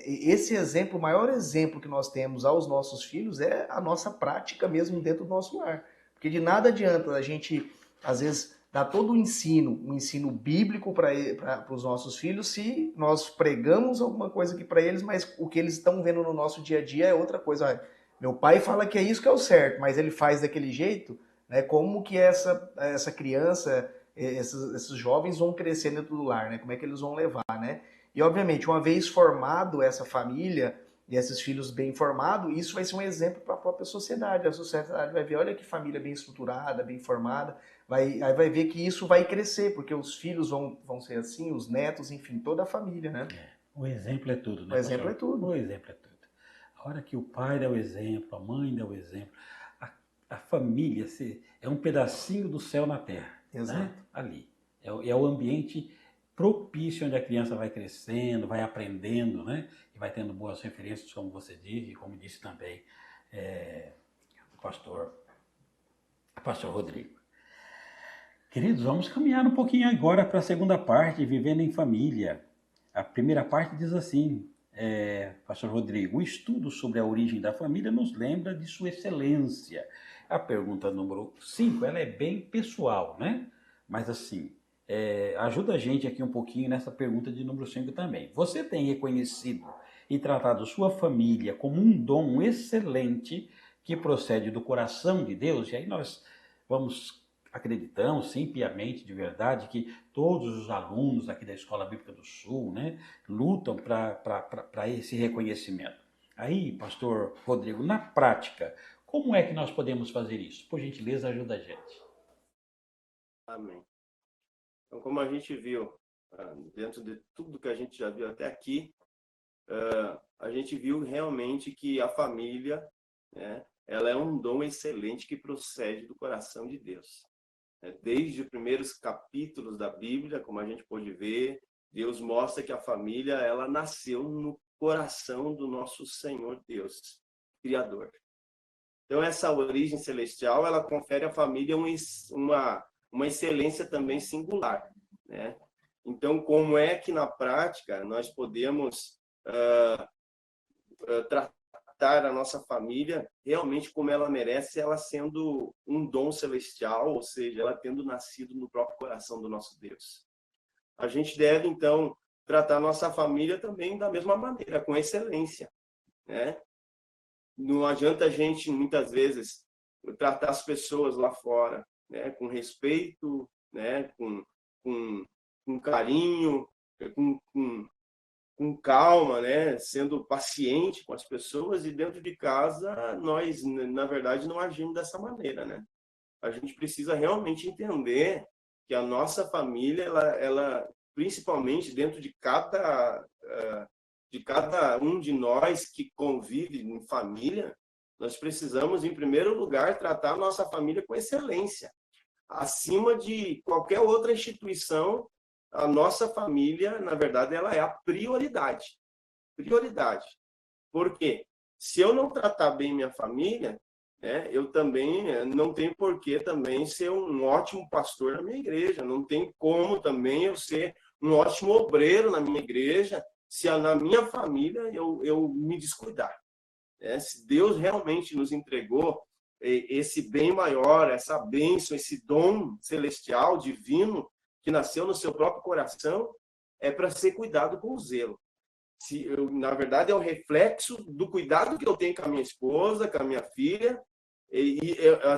esse exemplo, o maior exemplo que nós temos aos nossos filhos é a nossa prática mesmo dentro do nosso lar. Porque de nada adianta a gente, às vezes, dar todo o ensino, um ensino bíblico para os nossos filhos, se nós pregamos alguma coisa aqui para eles, mas o que eles estão vendo no nosso dia a dia é outra coisa. Olha, meu pai fala que é isso que é o certo, mas ele faz daquele jeito, né? Como que essa criança, esses jovens vão crescer dentro do lar, né? Como é que eles vão levar, né? E, obviamente, uma vez formado essa família e esses filhos bem formados, isso vai ser um exemplo para a própria sociedade. A sociedade vai ver, olha que família bem estruturada, bem formada, aí vai ver que isso vai crescer, porque os filhos vão ser assim, os netos, enfim, toda a família, né? O exemplo é tudo, né, O exemplo pastor? é tudo. O exemplo é tudo. A hora que o pai dá o exemplo, a mãe dá o exemplo, a família é um pedacinho do céu na terra. Exato. Né? Ali. É o ambiente propício onde a criança vai crescendo, vai aprendendo, né? E vai tendo boas referências, como você disse, e como disse também o pastor Rodrigo. Queridos, vamos caminhar um pouquinho agora para a segunda parte, Vivendo em Família. A primeira parte diz assim, pastor Rodrigo, o estudo sobre a origem da família nos lembra de sua excelência. A pergunta número 5, ela é bem pessoal, né? Mas assim, ajuda a gente aqui um pouquinho nessa pergunta de número 5 também. Você tem reconhecido e tratado sua família como um dom excelente que procede do coração de Deus? E aí nós acreditamos, sim, piamente, de verdade, que todos os alunos aqui da Escola Bíblica do Sul, né, lutam para esse reconhecimento. Aí, pastor Rodrigo, na prática, como é que nós podemos fazer isso? Por gentileza, ajuda a gente. Amém. Então, como a gente viu, dentro de tudo que a gente já viu até aqui, a gente viu realmente que a família, né, ela é um dom excelente que procede do coração de Deus. Desde os primeiros capítulos da Bíblia, como a gente pôde ver, Deus mostra que a família, ela nasceu no coração do nosso Senhor Deus, Criador. Então, essa origem celestial, ela confere à família uma excelência também singular, né? Então, como é que na prática nós podemos tratar a nossa família realmente como ela merece, ela sendo um dom celestial, ou seja, ela tendo nascido no próprio coração do nosso Deus? A gente deve, então, tratar a nossa família também da mesma maneira, com excelência, né? Não adianta a gente, muitas vezes, tratar as pessoas lá fora, né, com respeito, né, com carinho, com calma, né, sendo paciente com as pessoas, e dentro de casa nós, na verdade, não agimos dessa maneira, né? A gente precisa realmente entender que a nossa família, ela principalmente dentro de cada um de nós que convive em família, Nós precisamos, em primeiro lugar, tratar a nossa família com excelência. Acima de qualquer outra instituição, a nossa família, na verdade, ela é a prioridade. Prioridade. Por quê? Se eu não tratar bem minha família, né, eu também não tenho por que também ser um ótimo pastor na minha igreja. Não tem como também eu ser um ótimo obreiro na minha igreja se na minha família eu me descuidar. Se Deus realmente nos entregou esse bem maior, essa bênção, esse dom celestial, divino, que nasceu no seu próprio coração, é para ser cuidado com zelo. Na verdade, é o reflexo do cuidado que eu tenho com a minha esposa, com a minha filha, e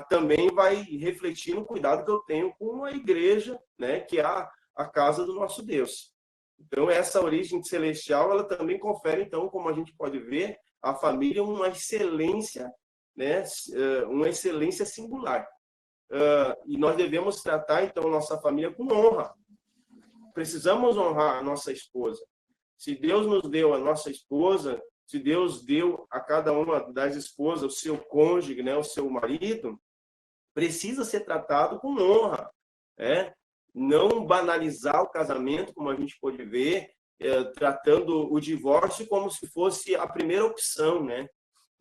também vai refletir no cuidado que eu tenho com a igreja, né, que é a casa do nosso Deus. Então, essa origem celestial, ela também confere, então, como a gente pode ver, à família uma excelência, né, uma excelência singular. E nós devemos tratar, então, nossa família com honra. Precisamos honrar a nossa esposa. Se Deus nos deu a nossa esposa, se Deus deu a cada uma das esposas o seu cônjuge, né, o seu marido, precisa ser tratado com honra, né? Não banalizar o casamento, como a gente pode ver, tratando o divórcio como se fosse a primeira opção, né?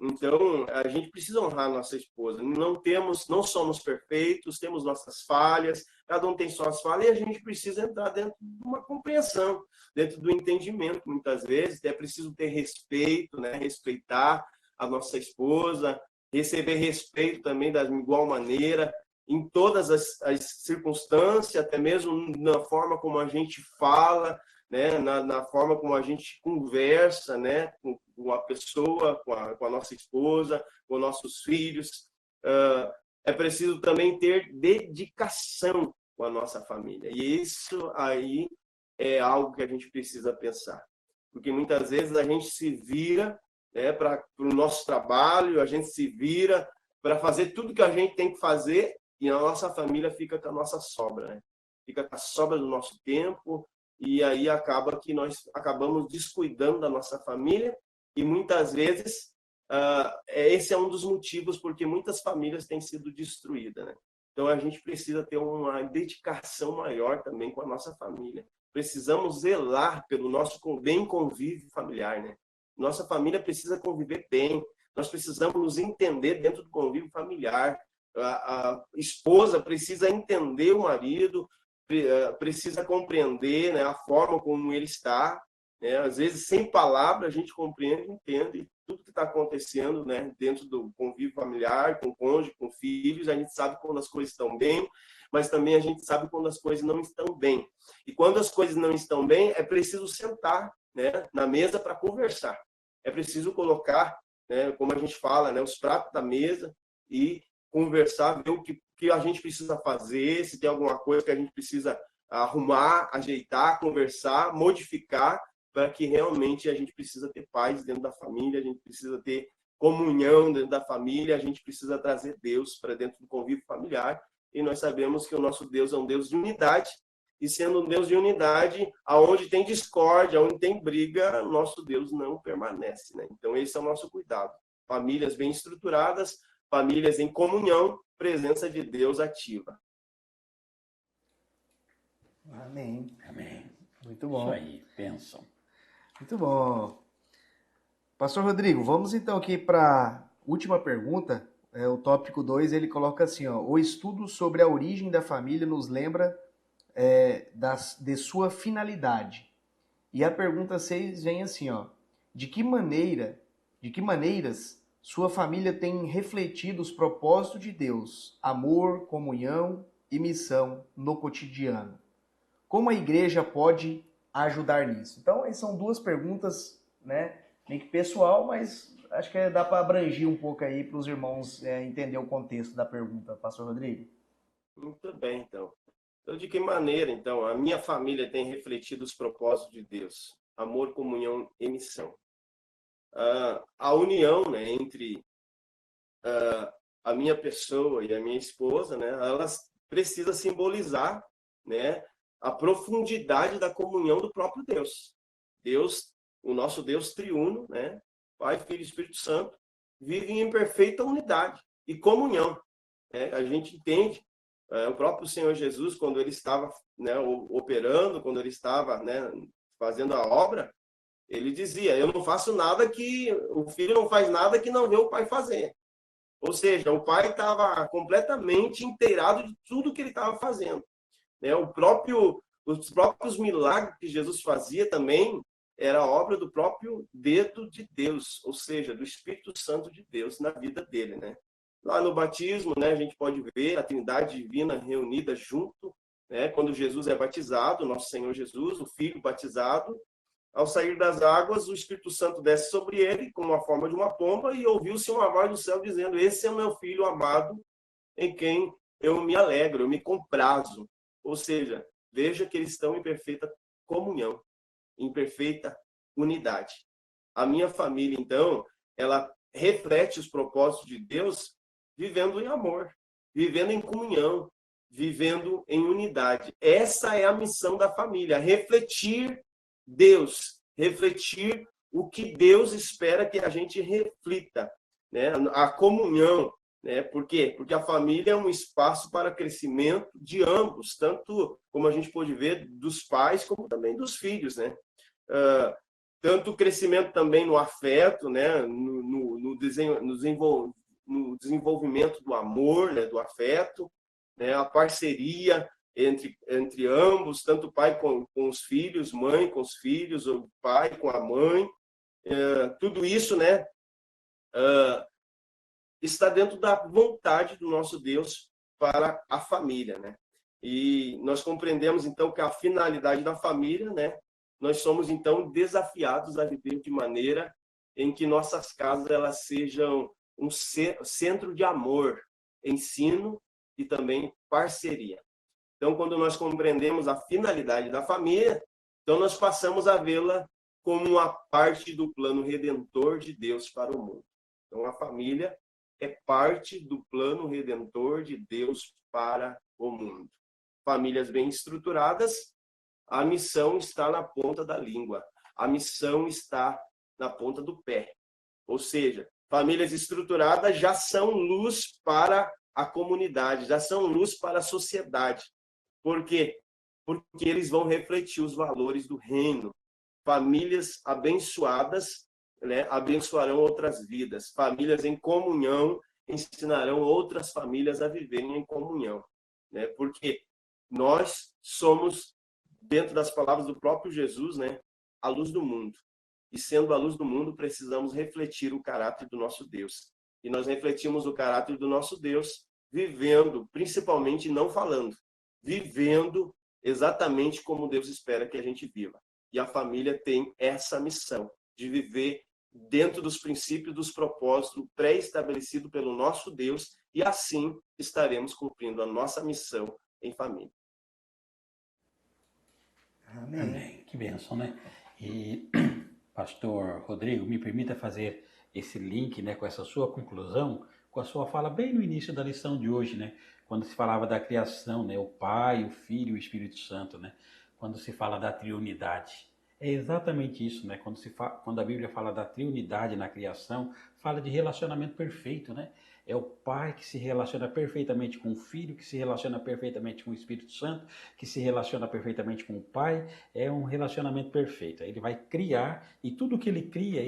Então, a gente precisa honrar a nossa esposa. Não somos perfeitos, temos nossas falhas, cada um tem suas falhas e a gente precisa entrar dentro de uma compreensão, dentro do entendimento, muitas vezes. É preciso ter respeito, né? Respeitar a nossa esposa, receber respeito também da igual maneira, em todas as circunstâncias, até mesmo na forma como a gente fala, né, na forma como a gente conversa, né, com a pessoa, com a nossa esposa, com nossos filhos. É preciso também ter dedicação com a nossa família. E isso aí é algo que a gente precisa pensar. Porque muitas vezes a gente se vira, né, para o nosso trabalho, a gente se vira para fazer tudo que a gente tem que fazer e a nossa família fica com a nossa sobra, né? Fica com a sobra do nosso tempo, e aí acaba que nós acabamos descuidando da nossa família e muitas vezes esse é um dos motivos porque muitas famílias têm sido destruídas, né? Então a gente precisa ter uma dedicação maior também com a nossa família. Precisamos zelar pelo nosso bem convívio familiar, né? Nossa família precisa conviver bem. Nós precisamos nos entender dentro do convívio familiar. A esposa precisa entender o marido, precisa compreender, né, a forma como ele está, né? Às vezes, sem palavras, a gente compreende e entende tudo que está acontecendo, né, dentro do convívio familiar, com o cônjuge, com filhos. A gente sabe quando as coisas estão bem, mas também a gente sabe quando as coisas não estão bem. E quando as coisas não estão bem, é preciso sentar, né, na mesa para conversar. É preciso colocar, né, como a gente fala, né, os pratos da mesa e conversar, ver o que a gente precisa fazer, se tem alguma coisa que a gente precisa arrumar, ajeitar, conversar, modificar, para que realmente a gente precisa ter paz dentro da família, a gente precisa ter comunhão dentro da família, a gente precisa trazer Deus para dentro do convívio familiar, e nós sabemos que o nosso Deus é um Deus de unidade, e sendo um Deus de unidade, aonde tem discórdia, onde tem briga, nosso Deus não permanece, né? Então esse é o nosso cuidado. Famílias bem estruturadas, famílias em comunhão, presença de Deus ativa. Amém. Amém. Muito bom. Isso aí, bênção. Muito bom. Pastor Rodrigo, vamos então aqui para a última pergunta. O tópico 2, ele coloca assim, ó, o estudo sobre a origem da família nos lembra de sua finalidade. E a pergunta 6 vem assim, ó, de que maneiras sua família tem refletido os propósitos de Deus, amor, comunhão e missão no cotidiano? Como a igreja pode ajudar nisso? Então, essas são duas perguntas, né, meio que pessoal, mas acho que dá para abranger um pouco aí para os irmãos entender o contexto da pergunta, Pastor Rodrigo. Muito bem, então. Então, de que maneira, então, a minha família tem refletido os propósitos de Deus? Amor, comunhão e missão. A união, né, entre a minha pessoa e a minha esposa, né, elas precisa simbolizar, né, a profundidade da comunhão do próprio Deus. Deus, o nosso Deus triuno, né, Pai, Filho e Espírito Santo, vivem em perfeita unidade e comunhão. A gente entende, o próprio Senhor Jesus, quando ele estava, né, operando, quando ele estava, né, fazendo a obra, ele dizia: eu não faço nada que o filho não faz nada que não vê o pai fazer. Ou seja, o pai estava completamente inteirado de tudo que ele estava fazendo, né? Os próprios milagres que Jesus fazia também era obra do próprio dedo de Deus, ou seja, do Espírito Santo de Deus na vida dele, né? Lá no batismo, né, a gente pode ver a Trindade divina reunida junto, né? Quando Jesus é batizado, nosso Senhor Jesus, o Filho batizado, ao sair das águas, o Espírito Santo desce sobre ele com a forma de uma pomba e ouviu-se uma voz do céu dizendo: esse é o meu filho amado, em quem eu me alegro, eu me comprazo. Ou seja, veja que eles estão em perfeita comunhão, em perfeita unidade. A minha família, então, ela reflete os propósitos de Deus vivendo em amor, vivendo em comunhão, vivendo em unidade. Essa é a missão da família, refletir Deus, refletir o que Deus espera que a gente reflita, né? A comunhão, né? Por quê? Porque a família é um espaço para crescimento de ambos, tanto como a gente pode ver dos pais como também dos filhos, né? Tanto o crescimento também no afeto, né? No desenvolvimento do amor, né? Do afeto, né? A parceria entre ambos, tanto o pai com os filhos, mãe com os filhos, o pai com a mãe, tudo isso, né, está dentro da vontade do nosso Deus para a família, né? E nós compreendemos então que a finalidade da família, né, nós somos então desafiados a viver de maneira em que nossas casas elas sejam um centro de amor, ensino e também parceria. Então, quando nós compreendemos a finalidade da família, então nós passamos a vê-la como uma parte do plano redentor de Deus para o mundo. Então, a família é parte do plano redentor de Deus para o mundo. Famílias bem estruturadas, a missão está na ponta da língua, a missão está na ponta do pé. Ou seja, famílias estruturadas já são luz para a comunidade, já são luz para a sociedade. Por quê? Porque eles vão refletir os valores do reino. Famílias abençoadas, né, abençoarão outras vidas. Famílias em comunhão ensinarão outras famílias a viverem em comunhão, né? Porque nós somos, dentro das palavras do próprio Jesus, né, a luz do mundo. E sendo a luz do mundo, precisamos refletir o caráter do nosso Deus. E nós refletimos o caráter do nosso Deus vivendo, principalmente não falando, vivendo exatamente como Deus espera que a gente viva. E a família tem essa missão de viver dentro dos princípios, dos propósitos pré-estabelecidos pelo nosso Deus, e assim estaremos cumprindo a nossa missão em família. Amém. Amém. Que bênção, né? E, pastor Rodrigo, me permita fazer esse link, né, com essa sua conclusão, com a sua fala bem no início da lição de hoje, né? Quando se falava da criação, né? O Pai, o Filho e o Espírito Santo, né? Quando se fala da triunidade. É exatamente isso, né? Quando a Bíblia fala da triunidade na criação, fala de relacionamento perfeito, né? É o Pai que se relaciona perfeitamente com o Filho, que se relaciona perfeitamente com o Espírito Santo, que se relaciona perfeitamente com o Pai. É um relacionamento perfeito. Ele vai criar, e tudo que ele cria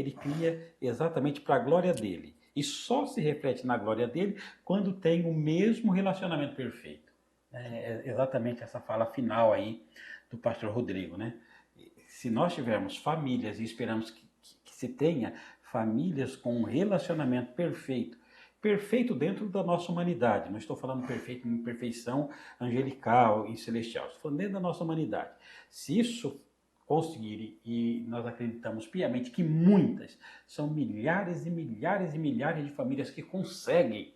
exatamente para a glória dele. E só se reflete na glória dele quando tem o mesmo relacionamento perfeito. É exatamente essa fala final aí do pastor Rodrigo, né? Se nós tivermos famílias e esperamos que se tenha famílias com um relacionamento perfeito, perfeito dentro da nossa humanidade, não estou falando perfeito em perfeição angelical e celestial, estou falando dentro da nossa humanidade. Se isso conseguir, e nós acreditamos piamente que muitas, são milhares e milhares e milhares de famílias que conseguem,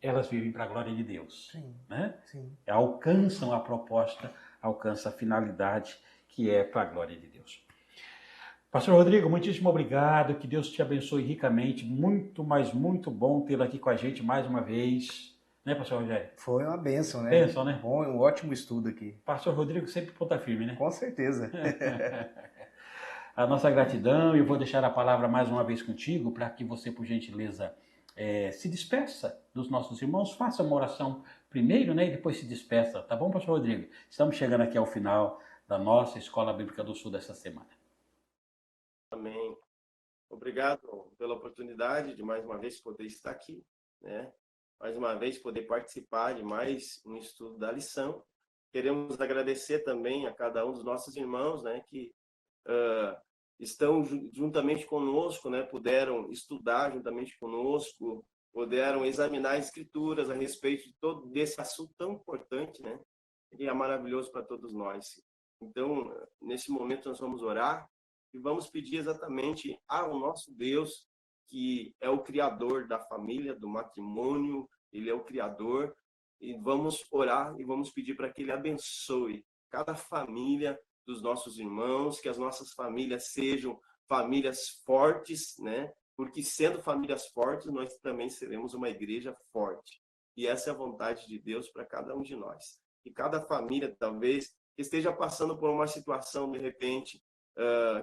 elas vivem para a glória de Deus. Sim, né? sim. Alcançam a proposta, alcançam a finalidade que é para a glória de Deus. Pastor Rodrigo, muitíssimo obrigado, que Deus te abençoe ricamente, muito, mas muito bom tê-lo aqui com a gente mais uma vez, né, pastor Rogério? Foi uma bênção, né? Bênção, né? Bom, um ótimo estudo aqui. Pastor Rodrigo sempre ponta firme, né? Com certeza. A nossa gratidão, e eu vou deixar a palavra mais uma vez contigo, para que você, por gentileza, se despeça dos nossos irmãos, faça uma oração primeiro, né, e depois se despeça. Tá bom, pastor Rodrigo? Estamos chegando aqui ao final da nossa Escola Bíblica do Sul dessa semana. Amém. Obrigado pela oportunidade de mais uma vez poder estar aqui, né? Mais uma vez poder participar de mais um estudo da lição. Queremos agradecer também a cada um dos nossos irmãos, né, que estão juntamente conosco, né, puderam estudar juntamente conosco, puderam examinar as escrituras a respeito de todo desse assunto tão importante, né? E é maravilhoso para todos nós. Então, nesse momento nós vamos orar e vamos pedir exatamente ao nosso Deus, que é o criador da família, do matrimônio, ele é o criador, e vamos orar e vamos pedir para que ele abençoe cada família dos nossos irmãos, que as nossas famílias sejam famílias fortes, né? Porque sendo famílias fortes, nós também seremos uma igreja forte. E essa é a vontade de Deus para cada um de nós. E cada família, talvez, esteja passando por uma situação, de repente,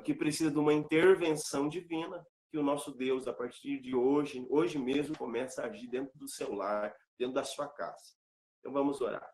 que precisa de uma intervenção divina, que o nosso Deus, a partir de hoje mesmo, começa a agir dentro do seu lar, dentro da sua casa. Então vamos orar.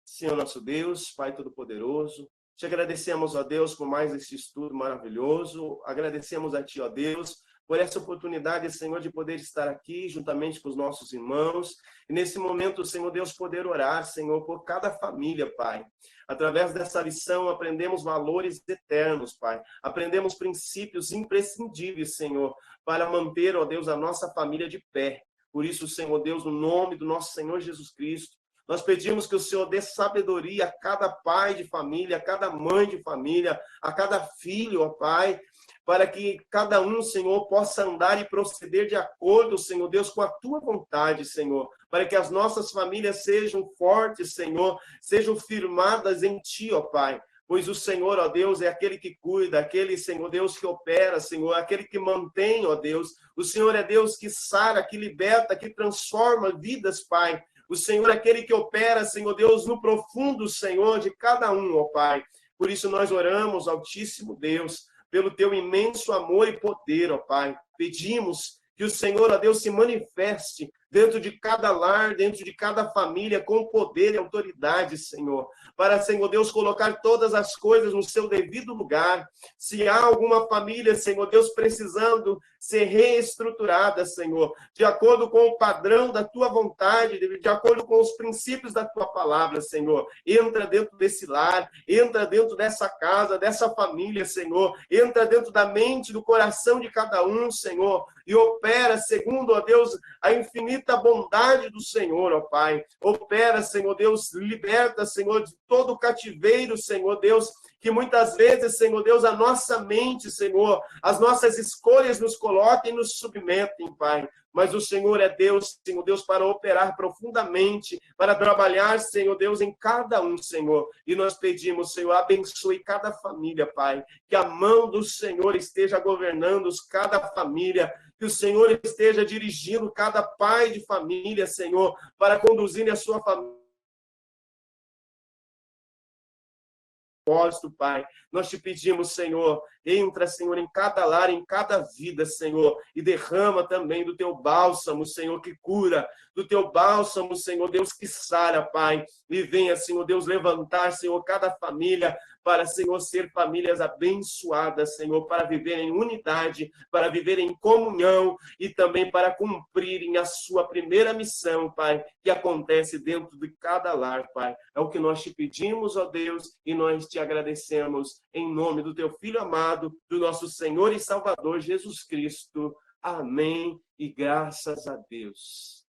Senhor nosso Deus, Pai Todo-Poderoso, te agradecemos, ó Deus, por mais este estudo maravilhoso. Agradecemos a Ti, ó Deus, por essa oportunidade, Senhor, de poder estar aqui juntamente com os nossos irmãos. E nesse momento, Senhor Deus, poder orar, Senhor, por cada família, Pai. Através dessa lição, aprendemos valores eternos, Pai. Aprendemos princípios imprescindíveis, Senhor, para manter, ó Deus, a nossa família de pé. Por isso, Senhor Deus, no nome do nosso Senhor Jesus Cristo, nós pedimos que o Senhor dê sabedoria a cada pai de família, a cada mãe de família, a cada filho, ó Pai, para que cada um, Senhor, possa andar e proceder de acordo, Senhor Deus, com a Tua vontade, Senhor, para que as nossas famílias sejam fortes, Senhor, sejam firmadas em Ti, ó Pai. Pois o Senhor, ó Deus, é aquele que cuida, aquele, Senhor Deus, que opera, Senhor, aquele que mantém, ó Deus. O Senhor é Deus que sara, que liberta, que transforma vidas, Pai. O Senhor é aquele que opera, Senhor Deus, no profundo, Senhor, de cada um, ó Pai. Por isso nós oramos, Altíssimo Deus, pelo Teu imenso amor e poder, ó Pai. Pedimos que o Senhor, ó Deus, se manifeste dentro de cada lar, dentro de cada família, com poder e autoridade, Senhor. Para, Senhor Deus, colocar todas as coisas no seu devido lugar. Se há alguma família, Senhor Deus, precisando ser reestruturada, Senhor, de acordo com o padrão da Tua vontade, de acordo com os princípios da Tua palavra, Senhor. Entra dentro desse lar, entra dentro dessa casa, dessa família, Senhor. Entra dentro da mente, do coração de cada um, Senhor, e opera segundo, ó Deus, a infinita bondade do Senhor, ó Pai. Opera, Senhor Deus, liberta, Senhor, de todo o cativeiro, Senhor Deus, que muitas vezes, Senhor Deus, a nossa mente, Senhor, as nossas escolhas nos coloquem e nos submetem, Pai. Mas o Senhor é Deus, Senhor Deus, para operar profundamente, para trabalhar, Senhor Deus, em cada um, Senhor. E nós pedimos, Senhor, abençoe cada família, Pai. Que a mão do Senhor esteja governando cada família, que o Senhor esteja dirigindo cada pai de família, Senhor, para conduzir a sua família. Pai, nós te pedimos, Senhor, entra, Senhor, em cada lar, em cada vida, Senhor, e derrama também do teu bálsamo, Senhor, que cura, do teu bálsamo, Senhor, Deus, que sara, Pai, e venha, Senhor, Deus, levantar, Senhor, cada família, para, Senhor, ser famílias abençoadas, Senhor, para viver em unidade, para viver em comunhão e também para cumprirem a sua primeira missão, Pai, que acontece dentro de cada lar, Pai. É o que nós te pedimos, ó Deus, e nós te agradecemos em nome do teu Filho amado, do nosso Senhor e Salvador Jesus Cristo. Amém e graças a Deus.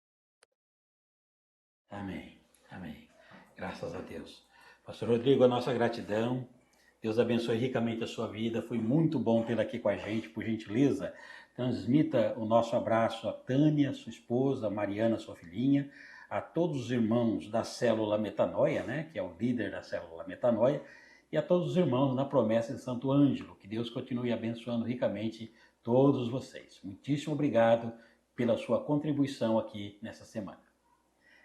Amém, amém. Graças a Deus. Pastor Rodrigo, a nossa gratidão. Deus abençoe ricamente a sua vida. Foi muito bom tê-la aqui com a gente. Por gentileza, transmita o nosso abraço a Tânia, sua esposa, a Mariana, sua filhinha, a todos os irmãos da Célula Metanoia, né, que é o líder da Célula Metanoia, e a todos os irmãos na Promessa de Santo Ângelo. Que Deus continue abençoando ricamente todos vocês. Muitíssimo obrigado pela sua contribuição aqui nessa semana.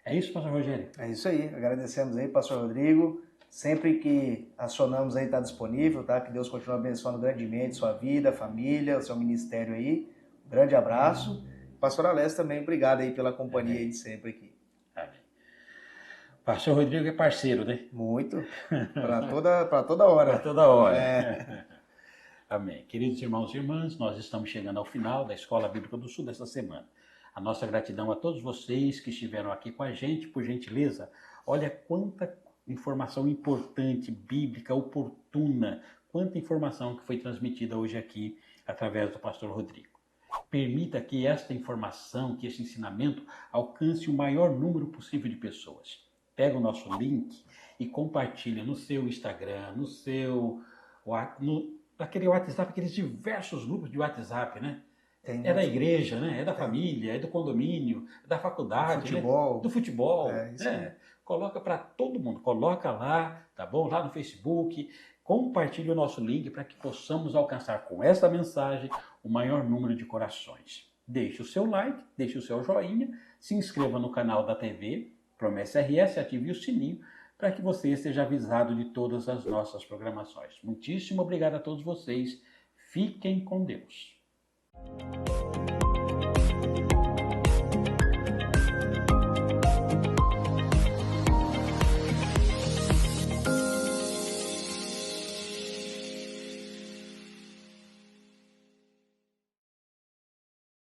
É isso, pastor Rogério? É isso aí. Agradecemos aí, pastor Rodrigo. Sempre que acionamos aí, está disponível, tá? Que Deus continue abençoando grandemente sua vida, família, o seu ministério aí. Um grande abraço. Pastor Alessio também, obrigado aí pela companhia aí de sempre aqui. Amém. Pastor Rodrigo é parceiro, né? Muito. Para toda hora. Para toda hora. É. Amém. Queridos irmãos e irmãs, nós estamos chegando ao final da Escola Bíblica do Sul desta semana. A nossa gratidão a todos vocês que estiveram aqui com a gente, por gentileza. Olha quanta informação importante, bíblica, oportuna, quanta informação que foi transmitida hoje aqui através do pastor Rodrigo. Permita que esta informação, que este ensinamento alcance o maior número possível de pessoas. Pega o nosso link e compartilha no seu Instagram, naquele WhatsApp, aqueles diversos grupos de WhatsApp, né? É da igreja, né? É da família, é do condomínio, é da faculdade, futebol. Né? Do futebol. Isso aí. Coloca para todo mundo, coloca lá, tá bom? Lá no Facebook, compartilhe o nosso link para que possamos alcançar com essa mensagem o maior número de corações. Deixe o seu like, deixe o seu joinha, se inscreva no canal da TV Promessa RS, ative o sininho para que você seja avisado de todas as nossas programações. Muitíssimo obrigado a todos vocês. Fiquem com Deus.